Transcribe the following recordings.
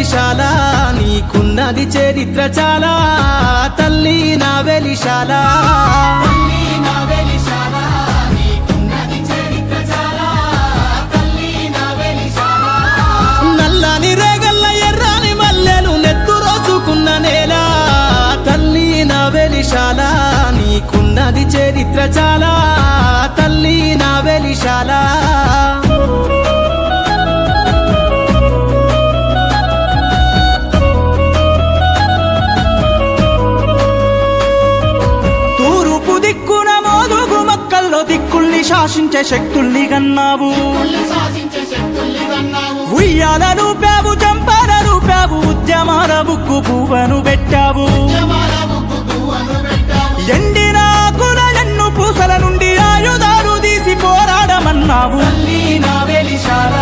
వెలిశాల నీకున్నది చరిత్ర చాలా తల్లి నా వెలిశాల నల్లని రేగల్ల ఎర్రాని మల్లెలు నెత్తురోసుకున్న నేల తల్లి నా వెలిశాల నీకున్నది చరిత్ర చాలా తల్లి నా వెలిశాల దిక్కున మోదుగు మక్కల్లో దిక్కుల్ని శాసించే శక్తుల్ని గన్నావు ఉయ్యాల రూపావు జంపాల రూపావు ఉద్యమాల బుక్కు పువ్వను పెట్టావు ఎండిన ఆకుల ఎన్ను పూసల నుండి ఆయుధాలు తీసి పోరాడమన్నావు తల్లి నా వెలిశాల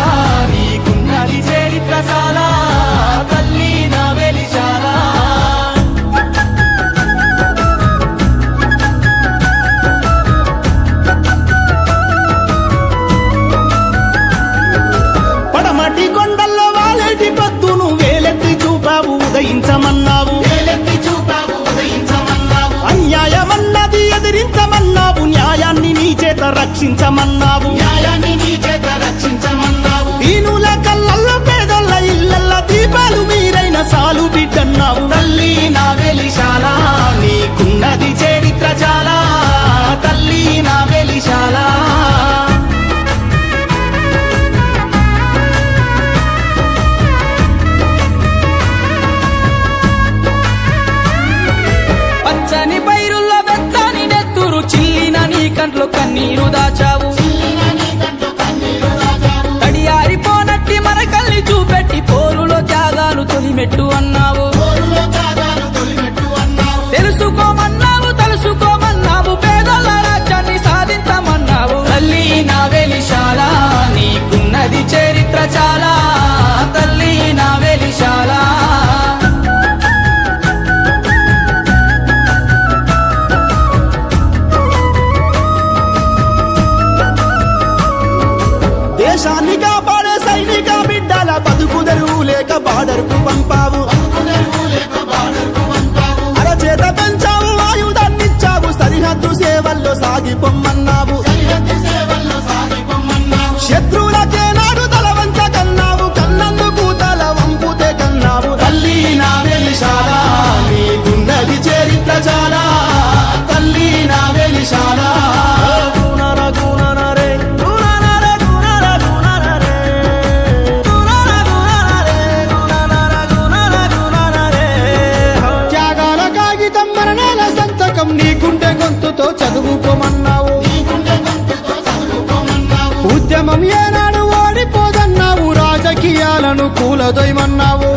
నీకున్నది చరిత్ర చాలా తల్లి నా వెలిశాల ఉదయించమన్నావు అన్యాయమన్నది ఎదిరించమన్నావు న్యాయాన్ని నీ చేత రక్షించమన్నావు దీనుల కళ్ళల్లో పేదోళ్ళ ఇళ్ళల్ల దీపాలు మీరైన సాలు బిడ్డన్నావు తల్లి నా వెలిశాల నీకున్నది చరిత్ర చాలా తల్లి నా వెలిశాల పచ్చని పైరుల్లో వెచ్చని నెత్తురు చిల్లిన నీ కంట్లో కన్నీరు దాచావు తడియారిపోనట్టి మన కల్లి చూపెట్టి పోరులో త్యాగాలు తొలిమెట్టు అన్నావు తెలుసుకోమన్నావు తెలుసుకోమన్నావు పేదల రాజ్యాన్ని సాధించమన్నావు తల్లి నా వెలిశాల నీకున్నది చరిత్ర చాలా తల్లి నా వెలిశాల దేశాన్ని కాపాడే సైనిక బిడ్డల బతుకు తెరువు లేక బార్డర్కు పంపావు అరచేత పెంచావు ఆయుధాన్నిచ్చావు సరిహద్దు సేవల్లో సాగిపోమ్మన్నావు శత్రువులకే నాడు తల వంచ కన్నావు కన్నందుకు తల వంపుతే కన్నావు తల్లి నా వెలిశాల నీకున్నది చరిత్ర చాలా తల్లి నా వెలిశాల నీ గుండె గొంతుతో చదువుకోమన్నావు ఉద్యమం ఏనాడు ఓడిపోదన్నావు రాజకీయాలను కూలదొయమన్నావు